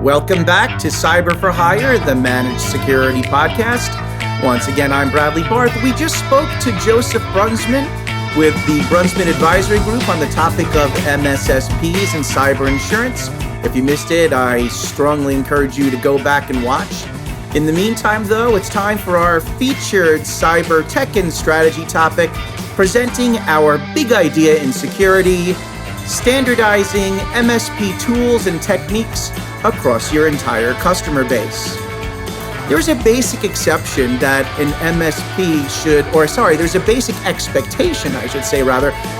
Welcome back to Cyber for Hire, the Managed Security Podcast. Once again, I'm Bradley Barth. We just spoke to Joseph Brunsman with the Brunsman Advisory Group on the topic of MSSPs and cyber insurance. If you missed it, I strongly encourage you to go back and watch. In the meantime, though, it's time for our featured cyber tech and strategy topic, presenting our big idea in security, standardizing MSP tools and techniques across your entire customer base. There's a basic exception that an MSP there's a basic expectation, that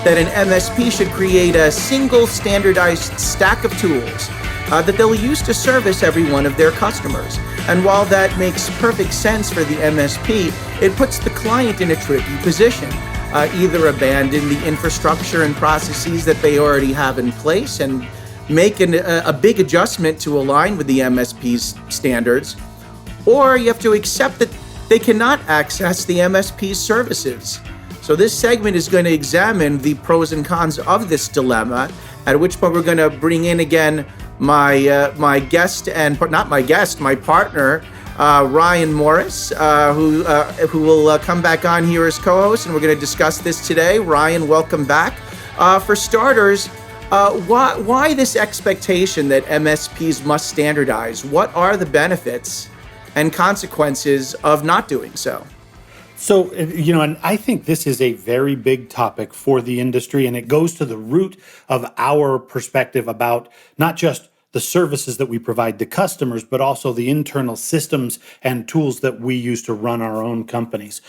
an MSP should create a single standardized stack of tools that they'll use to service every one of their customers. And while that makes perfect sense for the MSP, it puts the client in a tricky position. Either abandon the infrastructure and processes that they already have in place and make a big adjustment to align with the MSP's standards, or you have to accept that they cannot access the MSP's services. So this segment is going to examine the pros and cons of this dilemma, at which point we're going to bring in again my partner, Ryan Morris, who will come back on here as co-host, and we're going to discuss this today. Ryan, welcome back. For starters, why this expectation that MSPs must standardize? What are the benefits and consequences of not doing so? So, and I think this is a very big topic for the industry, and it goes to the root of our perspective about not just the services that we provide to customers, but also the internal systems and tools that we use to run our own companies.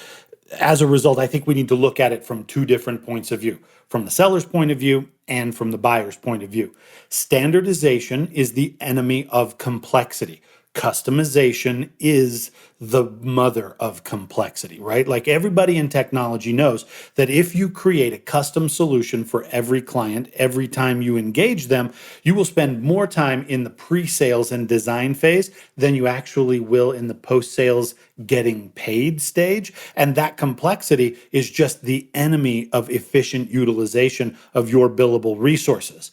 As a result, I think we need to look at it from two different points of view, from the seller's point of view and from the buyer's point of view. Standardization is the enemy of complexity. Customization is the mother of complexity, right? Like everybody in technology knows that if you create a custom solution for every client, every time you engage them, you will spend more time in the pre-sales and design phase than you actually will in the post-sales getting paid stage. And that complexity is just the enemy of efficient utilization of your billable resources.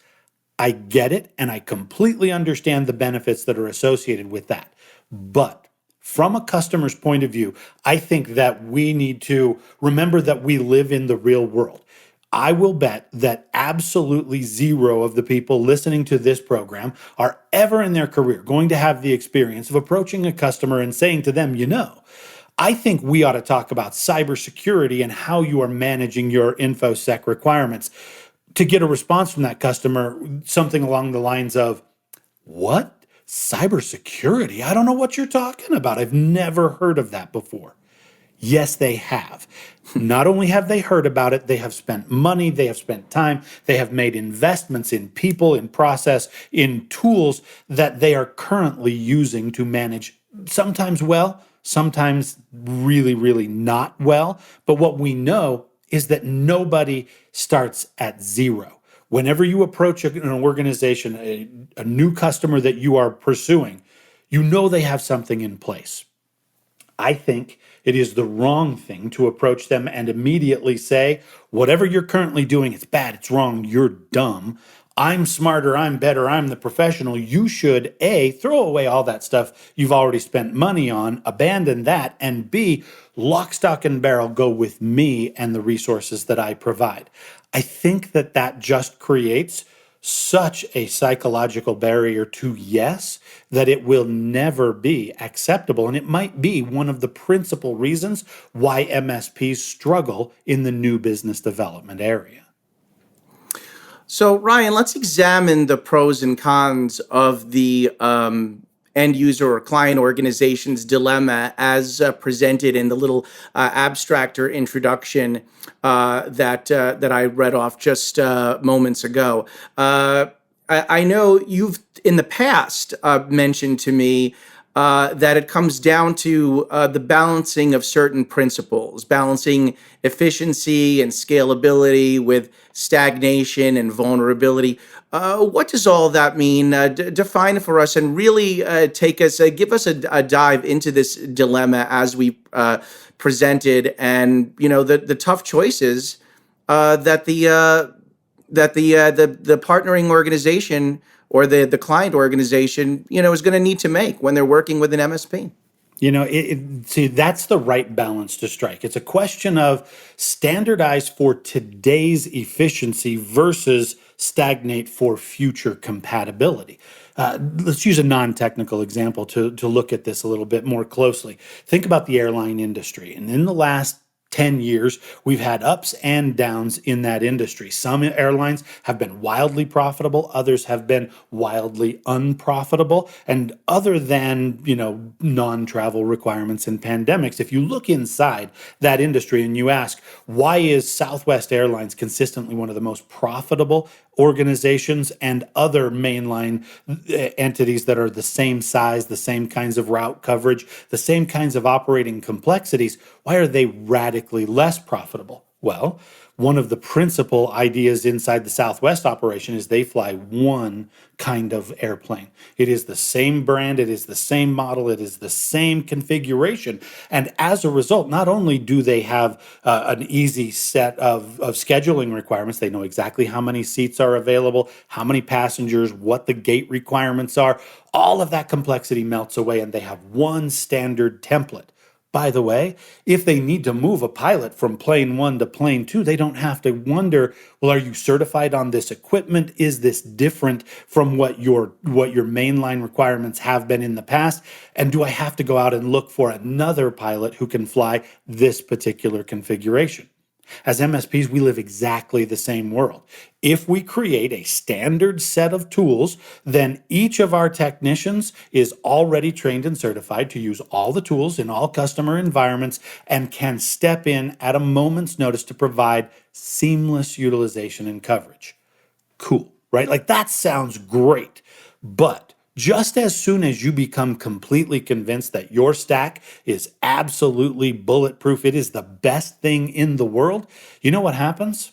I get it, and I completely understand the benefits that are associated with that. But from a customer's point of view, I think that we need to remember that we live in the real world. I will bet that absolutely zero of the people listening to this program are ever in their career going to have the experience of approaching a customer and saying to them, I think we ought to talk about cybersecurity and how you are managing your InfoSec requirements, to get a response from that customer, something along the lines of, what? Cybersecurity? I don't know what you're talking about. I've never heard of that before. Yes, they have. Not only have they heard about it, they have spent money, they have spent time, they have made investments in people, in process, in tools that they are currently using to manage, sometimes well, sometimes really, really not well. But what we know is that nobody starts at zero. Whenever you approach an organization, a new customer that you are pursuing, they have something in place. I think it is the wrong thing to approach them and immediately say, whatever you're currently doing, it's bad, it's wrong, you're dumb. I'm smarter, I'm better, I'm the professional. You should, A, throw away all that stuff you've already spent money on, abandon that, and B, lock, stock, and barrel, go with me and the resources that I provide. I think that just creates such a psychological barrier to yes, that it will never be acceptable. And it might be one of the principal reasons why MSPs struggle in the new business development area. So, Ryan, let's examine the pros and cons of the end user or client organization's dilemma as presented in the little abstract or introduction that I read off just moments ago. I know you've in the past mentioned to me that it comes down to the balancing of certain principles, balancing efficiency and scalability with stagnation and vulnerability. What does all that mean? Define it for us and really give us a dive into this dilemma as we presented, and the tough choices that the that the partnering organization or the client organization, is going to need to make when they're working with an MSP. See, that's the right balance to strike. It's a question of standardize for today's efficiency versus stagnate for future compatibility. Let's use a non-technical example to look at this a little bit more closely. Think about the airline industry. And in the last 10 years, we've had ups and downs in that industry. Some airlines have been wildly profitable, others have been wildly unprofitable. And other than, non-travel requirements and pandemics, if you look inside that industry and you ask, why is Southwest Airlines consistently one of the most profitable organizations and other mainline entities that are the same size, the same kinds of route coverage, the same kinds of operating complexities, why are they radically less profitable? Well, one of the principal ideas inside the Southwest operation is they fly one kind of airplane. It is the same brand, it is the same model, it is the same configuration. And as a result, not only do they have an easy set of scheduling requirements, they know exactly how many seats are available, how many passengers, what the gate requirements are. All of that complexity melts away and they have one standard template. By the way, if they need to move a pilot from plane 1 to plane 2, they don't have to wonder, well, are you certified on this equipment? Is this different from what your mainline requirements have been in the past? And do I have to go out and look for another pilot who can fly this particular configuration? As MSPs, we live exactly the same world. If we create a standard set of tools, then each of our technicians is already trained and certified to use all the tools in all customer environments and can step in at a moment's notice to provide seamless utilization and coverage. Cool, right? Like that sounds great, but just as soon as you become completely convinced that your stack is absolutely bulletproof, it is the best thing in the world, you know what happens?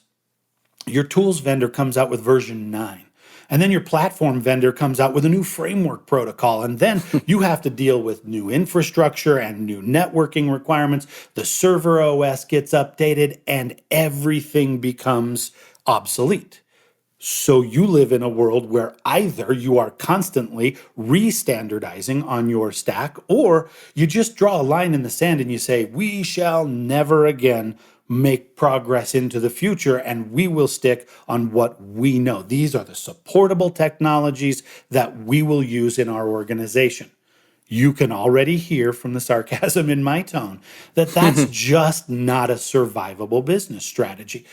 Your tools vendor comes out with version 9. And then your platform vendor comes out with a new framework protocol. And then you have to deal with new infrastructure and new networking requirements. The server OS gets updated and everything becomes obsolete. So you live in a world where either you are constantly re-standardizing on your stack, or you just draw a line in the sand and you say, we shall never again make progress into the future, and we will stick on what we know. These are the supportable technologies that we will use in our organization. You can already hear from the sarcasm in my tone that that's just not a survivable business strategy.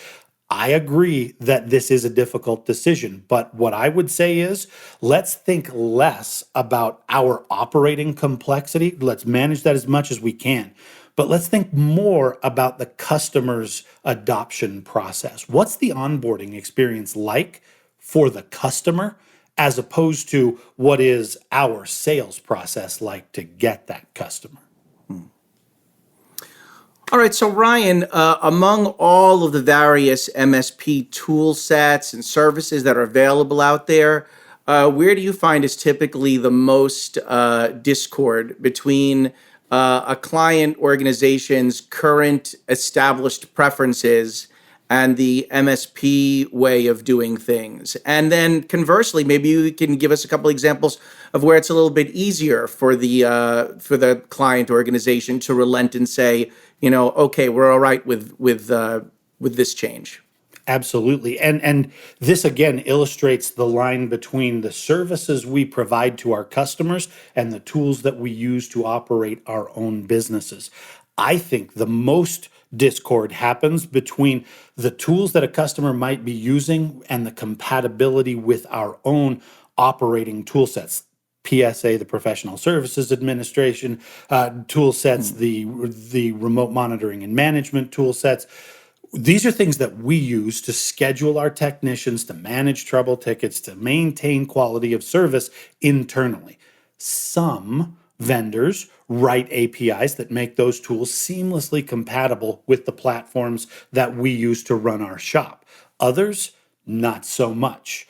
I agree that this is a difficult decision, but what I would say is let's think less about our operating complexity. Let's manage that as much as we can. But let's think more about the customer's adoption process. What's the onboarding experience like for the customer as opposed to what is our sales process like to get that customer? All right, so Ryan, among all of the various MSP tool sets and services that are available out there, where do you find is typically the most discord between a client organization's current established preferences and the MSP way of doing things? And then conversely, maybe you can give us a couple examples of where it's a little bit easier for the client organization to relent and say, okay, we're all right with this change. Absolutely. And this again illustrates the line between the services we provide to our customers and the tools that we use to operate our own businesses. I think the most discord happens between the tools that a customer might be using and the compatibility with our own operating tool sets. PSA, the Professional Services Administration tool sets, the remote monitoring and management tool sets. These are things that we use to schedule our technicians, to manage trouble tickets, to maintain quality of service internally. Some vendors write APIs that make those tools seamlessly compatible with the platforms that we use to run our shop. Others, not so much.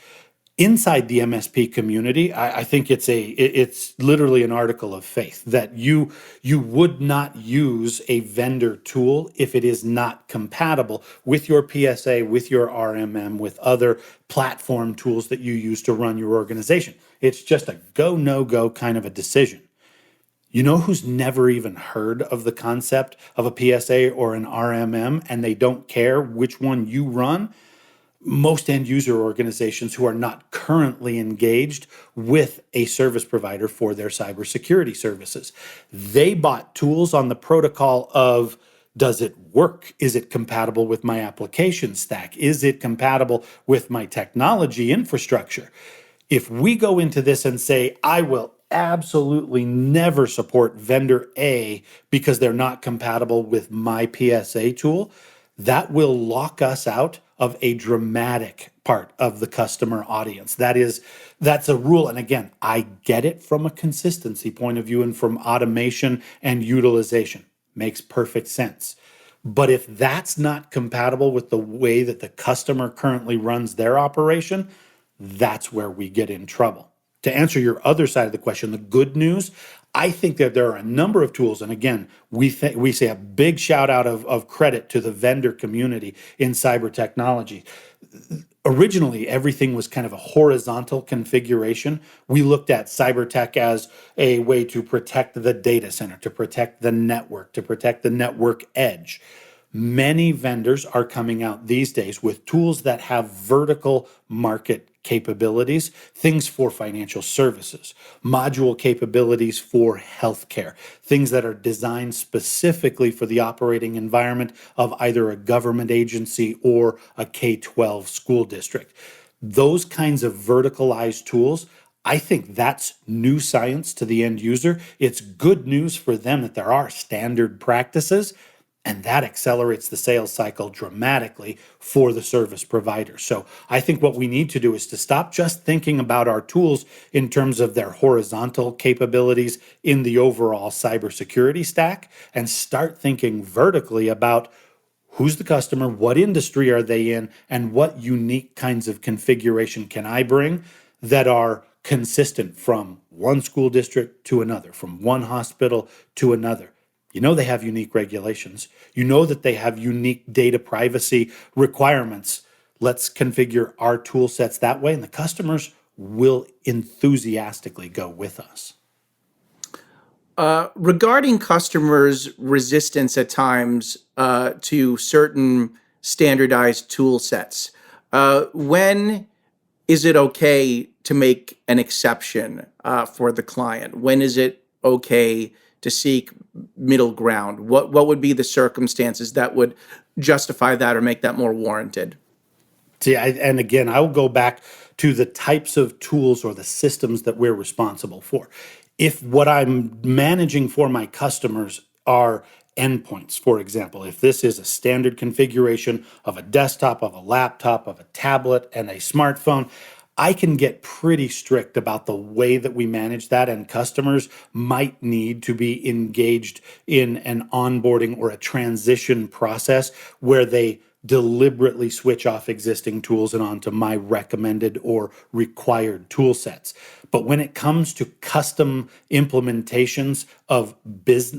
Inside the MSP community, I think it's literally an article of faith that you would not use a vendor tool if it is not compatible with your PSA, with your RMM, with other platform tools that you use to run your organization. It's just a go, no go kind of a decision. You know who's never even heard of the concept of a PSA or an RMM and they don't care which one you run? Most end user organizations who are not currently engaged with a service provider for their cybersecurity services. They bought tools on the protocol of, does it work? Is it compatible with my application stack? Is it compatible with my technology infrastructure? If we go into this and say, I will absolutely never support vendor A because they're not compatible with my PSA tool, that will lock us out of a dramatic part of the customer audience. That's a rule. And again, I get it from a consistency point of view and from automation and utilization. Makes perfect sense. But if that's not compatible with the way that the customer currently runs their operation, that's where we get in trouble. To answer your other side of the question, the good news, I think that there are a number of tools. And again, we say a big shout out of credit to the vendor community in cyber technology. Originally, everything was kind of a horizontal configuration. We looked at cyber tech as a way to protect the data center, to protect the network, to protect the network edge. Many vendors are coming out these days with tools that have vertical market capabilities, things for financial services, module capabilities for healthcare, things that are designed specifically for the operating environment of either a government agency or a K-12 school district. Those kinds of verticalized tools, I think that's new science to the end user. It's good news for them that there are standard practices, and that accelerates the sales cycle dramatically for the service provider. So I think what we need to do is to stop just thinking about our tools in terms of their horizontal capabilities in the overall cybersecurity stack and start thinking vertically about who's the customer, what industry are they in, and what unique kinds of configuration can I bring that are consistent from one school district to another, from one hospital to another. You know they have unique regulations. You know that they have unique data privacy requirements. Let's configure our tool sets that way, and the customers will enthusiastically go with us. Regarding customers' resistance at times to certain standardized tool sets, when is it okay to make an exception for the client? When is it okay to seek middle ground? What would be the circumstances that would justify that or make that more warranted? See, and again, I will go back to the types of tools or the systems that we're responsible for. If what I'm managing for my customers are endpoints, for example, if this is a standard configuration of a desktop, of a laptop, of a tablet, and a smartphone, I can get pretty strict about the way that we manage that, and customers might need to be engaged in an onboarding or a transition process where they deliberately switch off existing tools and onto my recommended or required tool sets. But when it comes to custom implementations of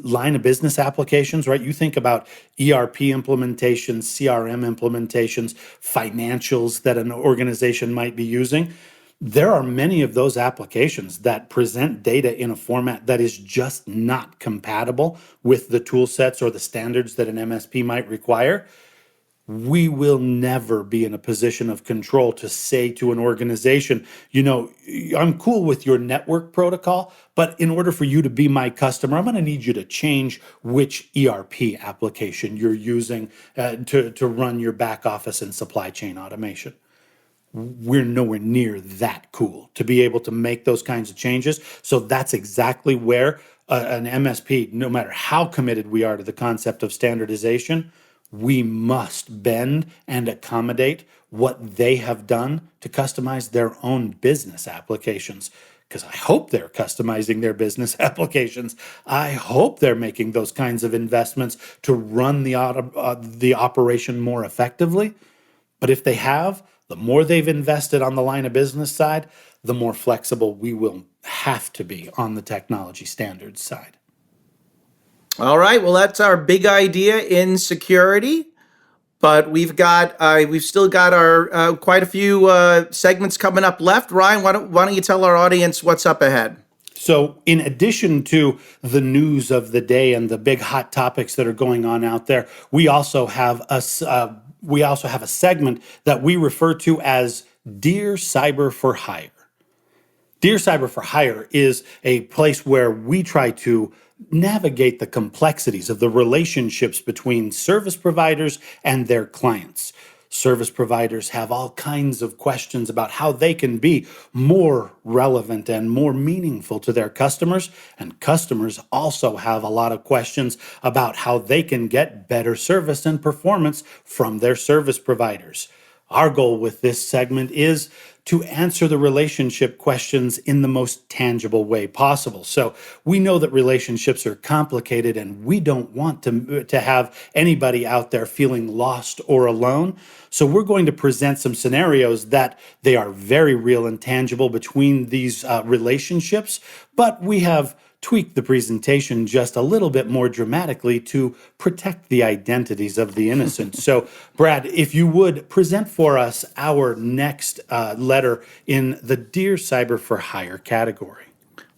line of business applications, right? You think about ERP implementations, CRM implementations, financials that an organization might be using. There are many of those applications that present data in a format that is just not compatible with the tool sets or the standards that an MSP might require. We will never be in a position of control to say to an organization, you know, I'm cool with your network protocol, but in order for you to be my customer, I'm going to need you to change which ERP application you're using to run your back office and supply chain automation. We're nowhere near that cool to be able to make those kinds of changes. So that's exactly where an MSP, no matter how committed we are to the concept of standardization, we must bend and accommodate what they have done to customize their own business applications. Because I hope they're customizing their business applications. I hope they're making those kinds of investments to run the operation more effectively. But if they have, the more they've invested on the line of business side, the more flexible we will have to be on the technology standards side. All right. Well, that's our big idea in security. But we've still got our quite a few segments coming up left. Ryan, why don't you tell our audience what's up ahead? So, in addition to the news of the day and the big hot topics that are going on out there, we also have a segment that we refer to as Dear Cyber for Hire. Dear Cyber for Hire is a place where we try to navigate the complexities of the relationships between service providers and their clients. Service providers have all kinds of questions about how they can be more relevant and more meaningful to their customers. And customers also have a lot of questions about how they can get better service and performance from their service providers. Our goal with this segment is to answer the relationship questions in the most tangible way possible. So we know that relationships are complicated and we don't want to have anybody out there feeling lost or alone. So we're going to present some scenarios that they are very real and tangible between these relationships, but we have tweak the presentation just a little bit more dramatically to protect the identities of the innocent. So, Brad, if you would present for us our next letter in the Dear Cyber for Hire category.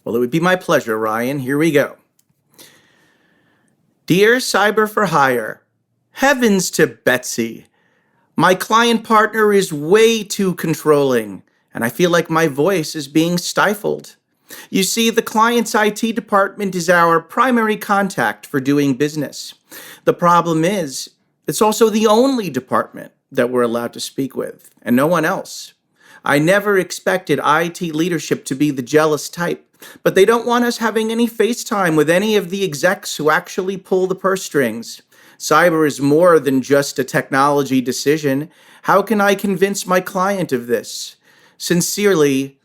Well, it would be my pleasure, Ryan. Here we go. Dear Cyber for Hire, heavens to Betsy. My client partner is way too controlling, and I feel like my voice is being stifled. You see, the client's IT department is our primary contact for doing business. The problem is, it's also the only department that we're allowed to speak with, and no one else. I never expected IT leadership to be the jealous type, but they don't want us having any FaceTime with any of the execs who actually pull the purse strings. Cyber is more than just a technology decision. How can I convince my client of this? Sincerely,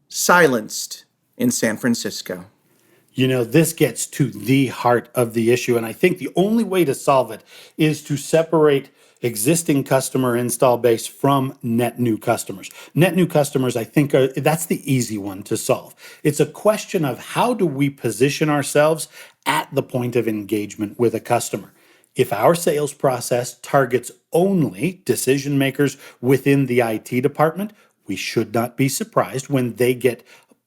Silenced in San Francisco. You know, this gets to the heart of the issue, and I think the only way to solve it is to separate existing customer install base from net new customers. Net new customers, I think, that's the easy one to solve. It's a question of how do we position ourselves at the point of engagement with a customer. If our sales process targets only decision makers within the IT department, we should not be surprised when they get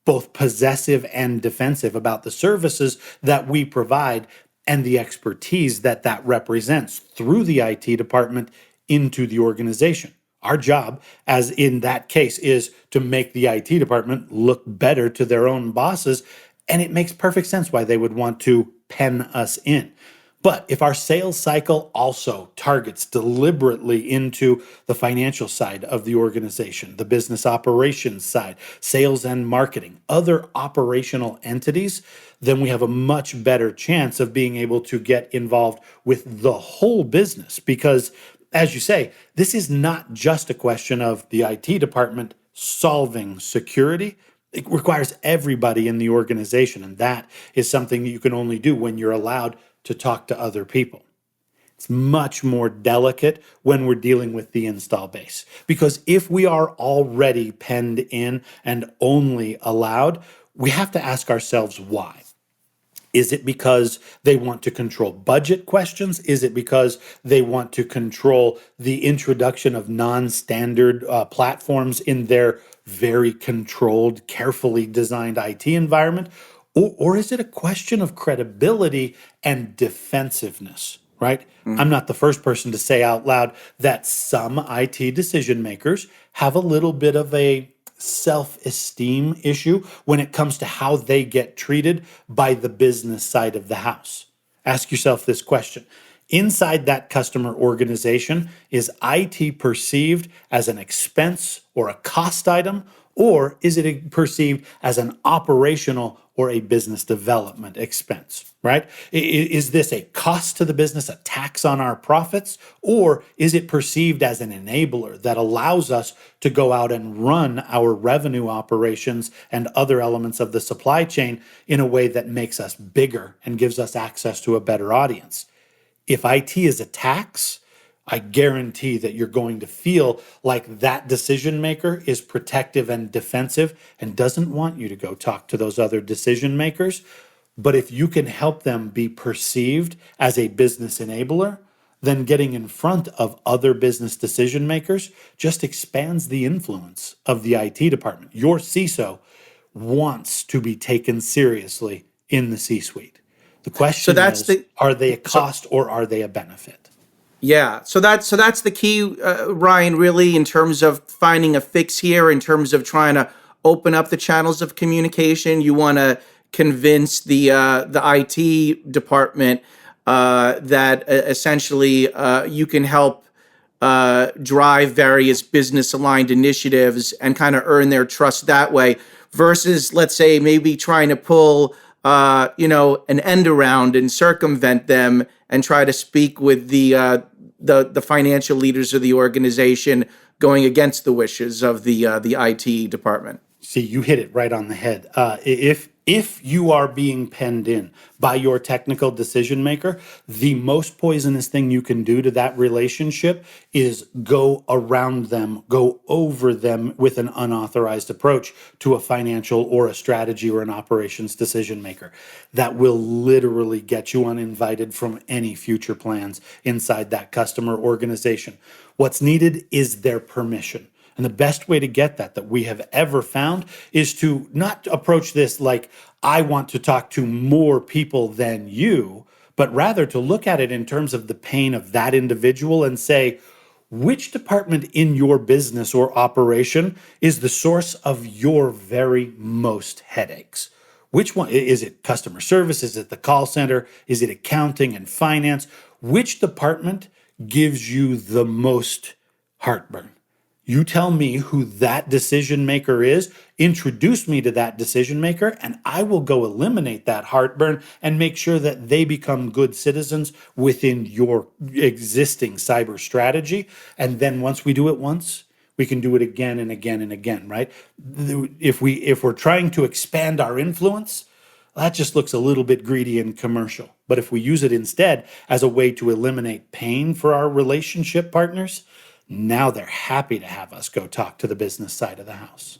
both possessive and defensive about the services that we provide and the expertise that that represents through the IT department into the organization. Our job, as in that case, is to make the IT department look better to their own bosses, and it makes perfect sense why they would want to pen us in. But if our sales cycle also targets deliberately into the financial side of the organization, the business operations side, sales and marketing, other operational entities, then we have a much better chance of being able to get involved with the whole business. Because, as you say, this is not just a question of the IT department solving security. It requires everybody in the organization, and that is something that you can only do when you're allowed to talk to other people. It's much more delicate when we're dealing with the install base, because if we are already penned in and only allowed, we have to ask ourselves why. Is it because they want to control budget questions? Is it because they want to control the introduction of non-standard platforms in their very controlled, carefully designed IT environment? Or is it a question of credibility and defensiveness, right? I'm not the first person to say out loud that some IT decision makers have a little bit of a self-esteem issue when it comes to how they get treated by the business side of the house. Ask yourself this question. Inside that customer organization, is IT perceived as an expense or a cost item, or is it perceived as an operational or a business development expense, right? Is this a cost to the business, a tax on our profits, or is it perceived as an enabler that allows us to go out and run our revenue operations and other elements of the supply chain in a way that makes us bigger and gives us access to a better audience? If IT is a tax, I guarantee that you're going to feel like that decision maker is protective and defensive and doesn't want you to go talk to those other decision makers. But if you can help them be perceived as a business enabler, then getting in front of other business decision makers just expands the influence of the IT department. Your CISO wants to be taken seriously in the C-suite. The So question that's is, the are they a so cost or are they a benefit? Yeah, so that's the key, Ryan. Really, in terms of finding a fix here, in terms of trying to open up the channels of communication, you want to convince the IT department that essentially you can help drive various business aligned initiatives and kind of earn their trust that way, versus, let's say, maybe trying to pull an end around and circumvent them and try to speak with the financial leaders of the organization, going against the wishes of the IT department. See, you hit it right on the head. If you are being penned in by your technical decision maker, the most poisonous thing you can do to that relationship is go around them, go over them with an unauthorized approach to a financial or a strategy or an operations decision maker. That will literally get you uninvited from any future plans inside that customer organization. What's needed is their permission. And the best way to get that we have ever found is to not approach this like, I want to talk to more people than you, but rather to look at it in terms of the pain of that individual and say, which department in your business or operation is the source of your very most headaches? Which one? Is it customer service? Is it the call center? Is it accounting and finance? Which department gives you the most heartburn? You tell me who that decision maker is, introduce me to that decision maker, and I will go eliminate that heartburn and make sure that they become good citizens within your existing cyber strategy. And then once we do it once, we can do it again and again and again, right? If we're trying to expand our influence, that just looks a little bit greedy and commercial. But if we use it instead as a way to eliminate pain for our relationship partners, now they're happy to have us go talk to the business side of the house.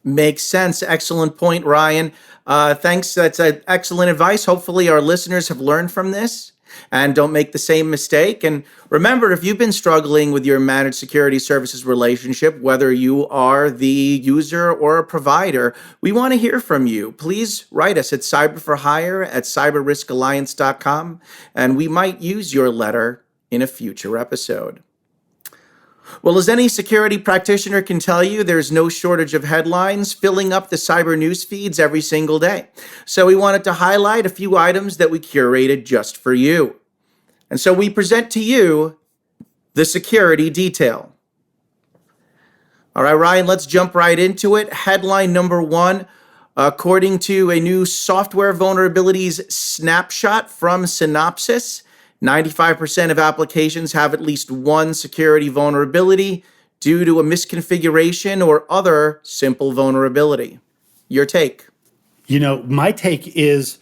Makes sense. Excellent point, Ryan. Thanks. That's excellent advice. Hopefully, our listeners have learned from this and don't make the same mistake. And remember, if you've been struggling with your managed security services relationship, whether you are the user or a provider, we want to hear from you. Please write us at cyberforhire@cyberriskalliance.com, and we might use your letter in a future episode. Well, as any security practitioner can tell you, there's no shortage of headlines filling up the cyber news feeds every single day. So we wanted to highlight a few items that we curated just for you. And so we present to you the security detail. All right, Ryan, let's jump right into it. Headline number one, according to a new software vulnerabilities snapshot from Synopsys, 95% of applications have at least one security vulnerability due to a misconfiguration or other simple vulnerability. Your take? My take is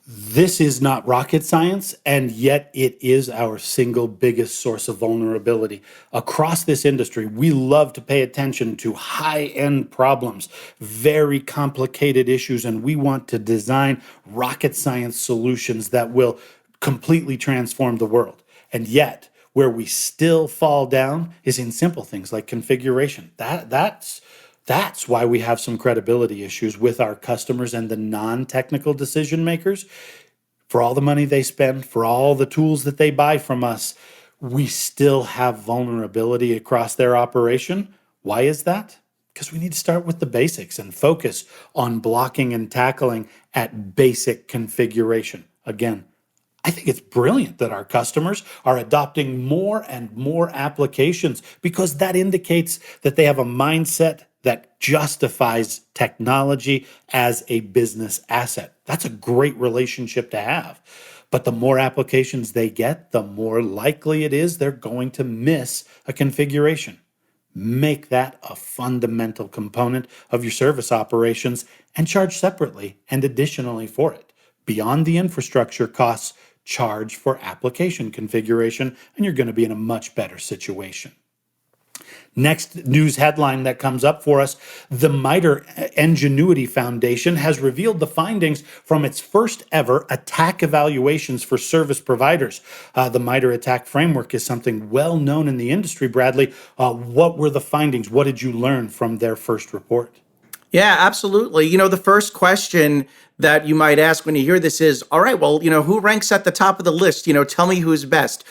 this is not rocket science, and yet it is our single biggest source of vulnerability. Across this industry, we love to pay attention to high-end problems, very complicated issues, and we want to design rocket science solutions that will completely transform the world. And yet, where we still fall down is in simple things like configuration. That's why we have some credibility issues with our customers and the non-technical decision makers. For all the money they spend, for all the tools that they buy from us, we still have vulnerability across their operation. Why is that? Because we need to start with the basics and focus on blocking and tackling at basic configuration. Again, I think it's brilliant that our customers are adopting more and more applications because that indicates that they have a mindset that justifies technology as a business asset. That's a great relationship to have. But the more applications they get, the more likely it is they're going to miss a configuration. Make that a fundamental component of your service operations and charge separately and additionally for it. Beyond the infrastructure costs, charge for application configuration, and you're going to be in a much better situation. Next news headline that comes up for us, the MITRE Ingenuity Foundation has revealed the findings from its first ever attack evaluations for service providers. The MITRE attack framework is something well known in the industry. Bradley, what were the findings? What did you learn from their first report? Yeah, absolutely. The first question that you might ask when you hear this is, all right, well, who ranks at the top of the list? Tell me who's best.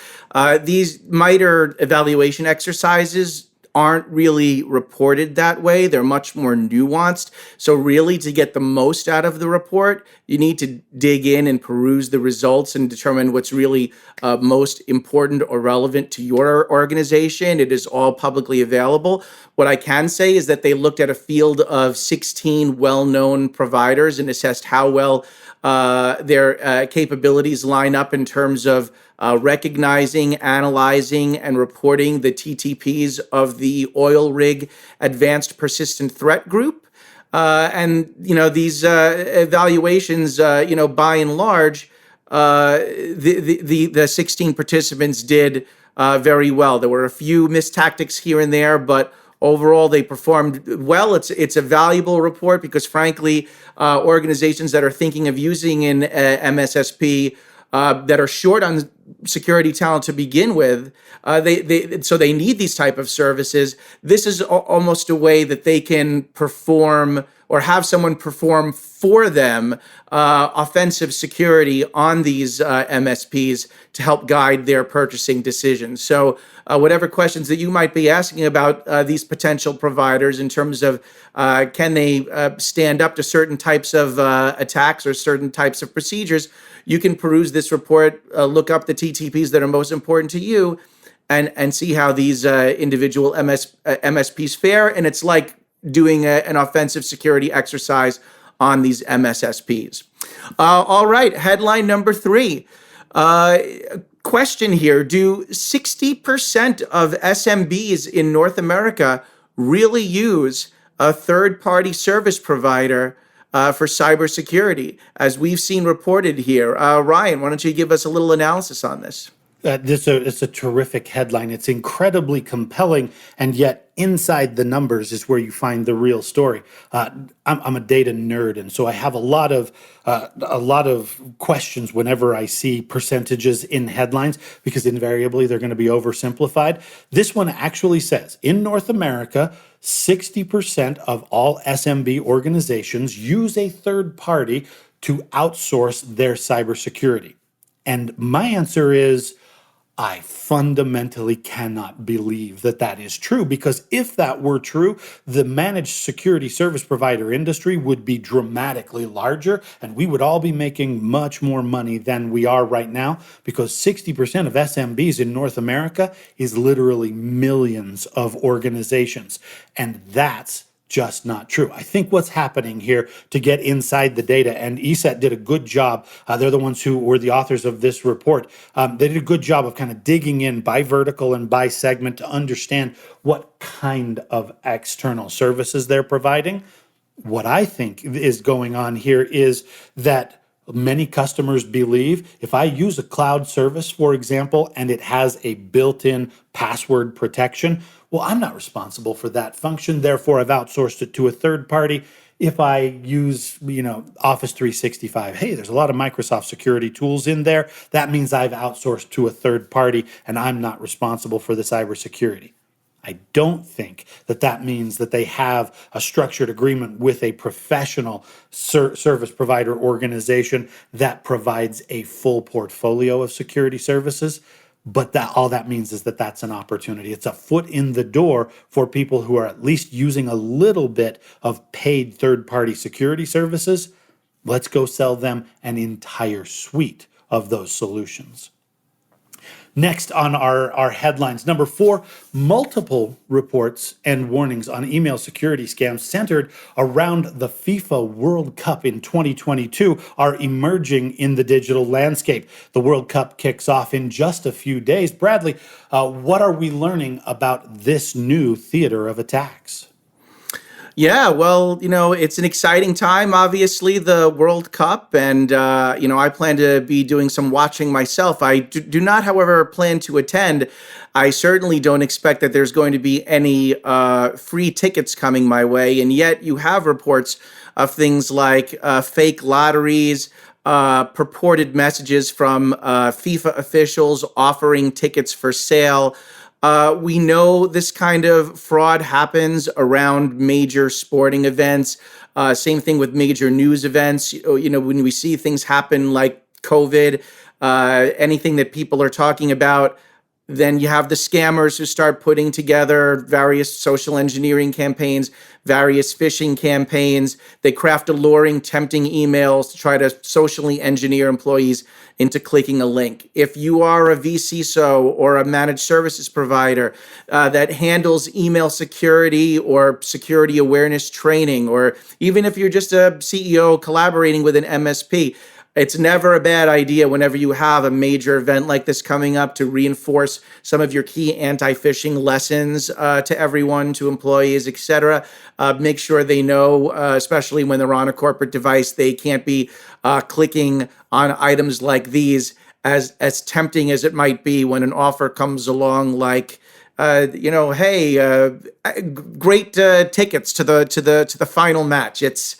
These MITRE evaluation exercises aren't really reported that way. They're much more nuanced. So really, to get the most out of the report, you need to dig in and peruse the results and determine what's really most important or relevant to your organization. It is all publicly available. What I can say is that they looked at a field of 16 well-known providers and assessed how well their capabilities line up in terms of recognizing, analyzing, and reporting the TTPs of the oil rig advanced persistent threat group. And these evaluations, by and large, the 16 participants did very well. There were a few missed tactics here and there, but overall, they performed well. It's a valuable report because, frankly, organizations that are thinking of using an MSSP that are short on security talent to begin with, they need these type of services. This is almost a way that they can perform or have someone perform for them offensive security on these MSPs to help guide their purchasing decisions. So whatever questions that you might be asking about these potential providers in terms of can they stand up to certain types of attacks or certain types of procedures, you can peruse this report, look up the TTPs that are most important to you, and see how these individual MSPs fare. And it's like doing an offensive security exercise on these MSSPs. All right, headline number 3. Question here, do 60% of SMBs in North America really use a third-party service provider for cybersecurity, as we've seen reported here? Ryan, why don't you give us a little analysis on this? It's a terrific headline. It's incredibly compelling, and yet inside the numbers is where you find the real story. I'm a data nerd, and so I have a lot of questions whenever I see percentages in headlines, because invariably they're going to be oversimplified. This one actually says in North America, 60% of all SMB organizations use a third party to outsource their cybersecurity. And my answer is, I fundamentally cannot believe that that is true, because if that were true, the managed security service provider industry would be dramatically larger, and we would all be making much more money than we are right now, because 60% of SMBs in North America is literally millions of organizations, and that's just not true. I think what's happening here, to get inside the data, and ESET did a good job. They're the ones who were the authors of this report. They did a good job of kind of digging in by vertical and by segment to understand what kind of external services they're providing. What I think is going on here is that many customers believe if I use a cloud service, for example, and it has a built-in password protection, well, I'm not responsible for that function. Therefore, I've outsourced it to a third party. If I use, Office 365, hey, there's a lot of Microsoft security tools in there. That means I've outsourced to a third party, and I'm not responsible for the cybersecurity. I don't think that means that they have a structured agreement with a professional service provider organization that provides a full portfolio of security services. But all that means is that that's an opportunity. It's a foot in the door for people who are at least using a little bit of paid third-party security services. Let's go sell them an entire suite of those solutions. Next on our headlines, number 4, multiple reports and warnings on email security scams centered around the FIFA World Cup in 2022 are emerging in the digital landscape. The World Cup kicks off in just a few days. Bradley, what are we learning about this new theater of attacks? Yeah, well, it's an exciting time, obviously, the World Cup. And, I plan to be doing some watching myself. I do not, however, plan to attend. I certainly don't expect that there's going to be any free tickets coming my way. And yet you have reports of things like fake lotteries, purported messages from FIFA officials offering tickets for sale. We know this kind of fraud happens around major sporting events. Same thing with major news events. When we see things happen like COVID, anything that people are talking about, then you have the scammers who start putting together various social engineering campaigns, various phishing campaigns. They craft alluring, tempting emails to try to socially engineer employees into clicking a link. If you are a vCISO or a managed services provider that handles email security or security awareness training, or even if you're just a CEO collaborating with an MSP, it's never a bad idea whenever you have a major event like this coming up to reinforce some of your key anti-phishing lessons to everyone, to employees, etc. Make sure they know, especially when they're on a corporate device, they can't be clicking on items like these, as tempting as it might be when an offer comes along like, hey, great tickets to the final match. It's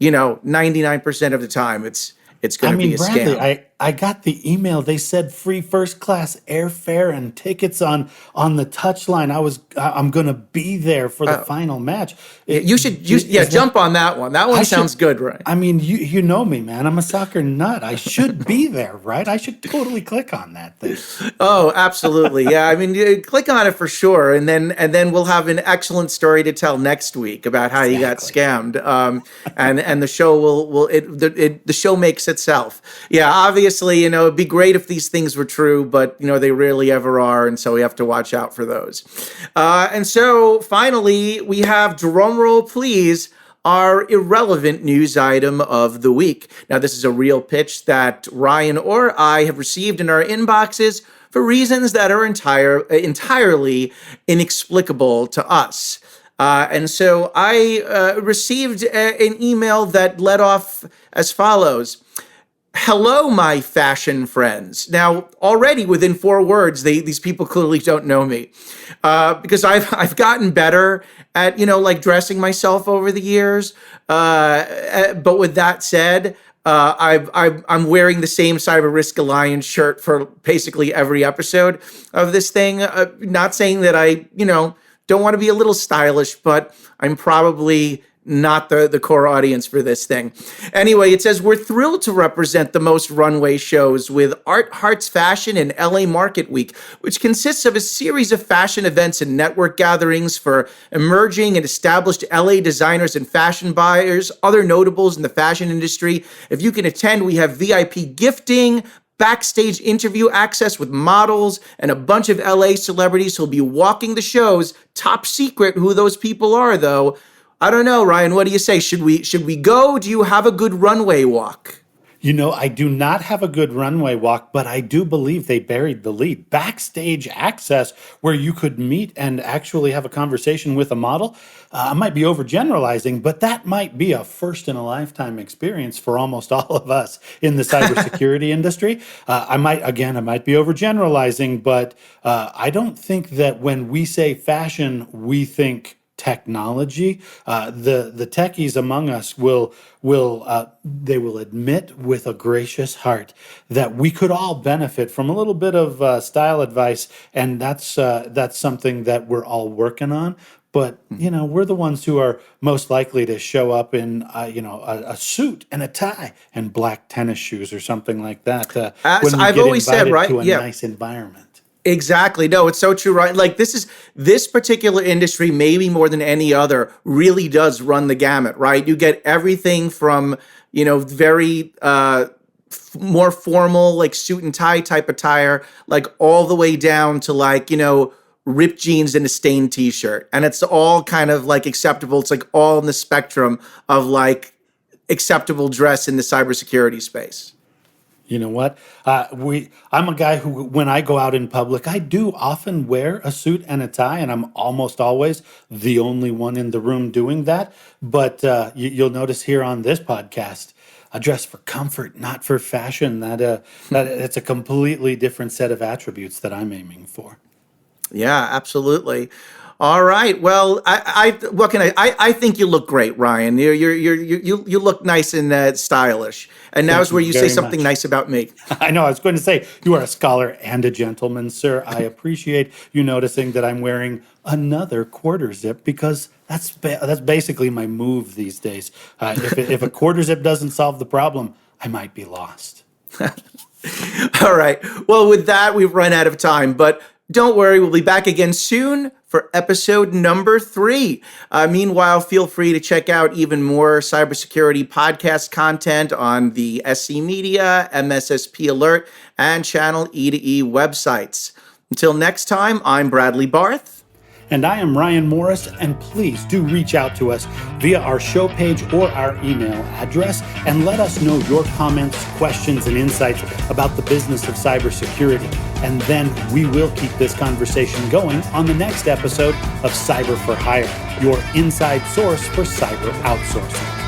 99% of the time it's going to be a Bradley, scam. I got the email. They said free first class airfare and tickets on the touchline. I'm going to be there for the final match. You should jump on that one. That one sounds good, right? You know me, man. I'm a soccer nut. I should be there, right? I should totally click on that thing. Oh, absolutely. Yeah. You click on it for sure. And then we'll have an excellent story to tell next week about how you got scammed. And the show the show makes itself. Yeah. Obviously, it'd be great if these things were true, but they rarely ever are. And so we have to watch out for those. And so finally, we have, drumroll please, our irrelevant news item of the week. Now, this is a real pitch that Ryan or I have received in our inboxes for reasons that are entirely inexplicable to us. And so I received an email that led off as follows. Hello, my fashion friends. Now, already within 4 words, these people clearly don't know me, because I've gotten better at dressing myself over the years. But with that said, I'm wearing the same Cyber Risk Alliance shirt for basically every episode of this thing. Not saying that I don't want to be a little stylish, but I'm probably not the core audience for this thing. Anyway, it says, we're thrilled to represent the most runway shows with Art Hearts Fashion and LA Market Week, which consists of a series of fashion events and network gatherings for emerging and established LA designers and fashion buyers, other notables in the fashion industry. If you can attend, we have VIP gifting, backstage interview access with models, and a bunch of LA celebrities who'll be walking the shows. Top secret who those people are, though. I don't know, Ryan, what do you say? Should we go? Do you have a good runway walk? I do not have a good runway walk, but I do believe they buried the lead. Backstage access where you could meet and actually have a conversation with a model. I might be overgeneralizing, but that might be a first in a lifetime experience for almost all of us in the cybersecurity industry. I might be overgeneralizing, but I don't think that when we say fashion, we think technology. The techies among us will admit with a gracious heart that we could all benefit from a little bit of style advice, and that's something that we're all working on. But we're the ones who are most likely to show up in a suit and a tie and black tennis shoes or something like that when we I've get always said, invited right? to a Yeah. nice environment. Exactly. No, it's so true, right? Like this particular industry, maybe more than any other, really does run the gamut, right? You get everything from, very more formal, like suit and tie type attire, like all the way down to like, ripped jeans and a stained t-shirt. And it's all kind of like acceptable. It's like all in the spectrum of like acceptable dress in the cybersecurity space. You know what? I'm a guy who, when I go out in public, I do often wear a suit and a tie, and I'm almost always the only one in the room doing that. But you'll notice here on this podcast, I dress for comfort, not for fashion. That it's a completely different set of attributes that I'm aiming for. Yeah, absolutely. All right. Well, I think you look great, Ryan. You look nice and stylish. And Thank now's where you you say very something much. nice about me. I know. I was going to say you are a scholar and a gentleman, sir. I appreciate you noticing that I'm wearing another quarter zip because that's basically my move these days. If a quarter zip doesn't solve the problem, I might be lost. All right. Well, with that, we've run out of time, but don't worry, we'll be back again soon for episode number 3. Meanwhile, feel free to check out even more cybersecurity podcast content on the SC Media, MSSP Alert, and Channel E2E websites. Until next time, I'm Bradley Barth. And I am Ryan Morris, and please do reach out to us via our show page or our email address and let us know your comments, questions, and insights about the business of cybersecurity. And then we will keep this conversation going on the next episode of Cyber for Hire, your inside source for cyber outsourcing.